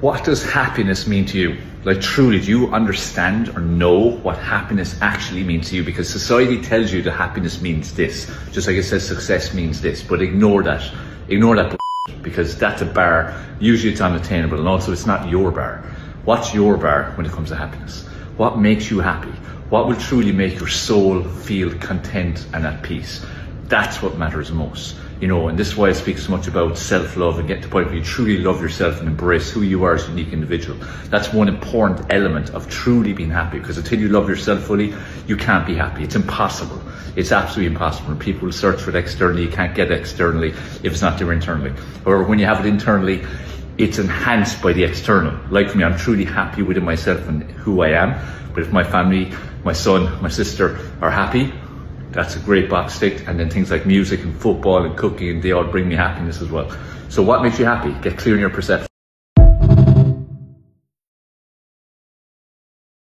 What does happiness mean to you? Like, truly, do you understand or know what happiness actually means to you? Because society tells you that happiness means this, just like it says success means this, but ignore that. Ignore that because that's a bar. Usually it's unattainable, and also it's not your bar. What's your bar when it comes to happiness? What makes you happy? What will truly make your soul feel content and at peace? That's what matters most. You know, and this is why I speak so much about self-love and get to the point where you truly love yourself and embrace who you are as a unique individual. That's one important element of truly being happy, because until you love yourself fully, you can't be happy. It's impossible. It's absolutely impossible. And people will search for it externally. You can't get it externally if it's not there internally. However, when you have it internally, it's enhanced by the external. Like for me, I'm truly happy within myself and who I am. But if my family, my son, my sister are happy, that's a great box tick. And then things like music and football and cooking, they all bring me happiness as well. So what makes you happy? Get clear in your perception.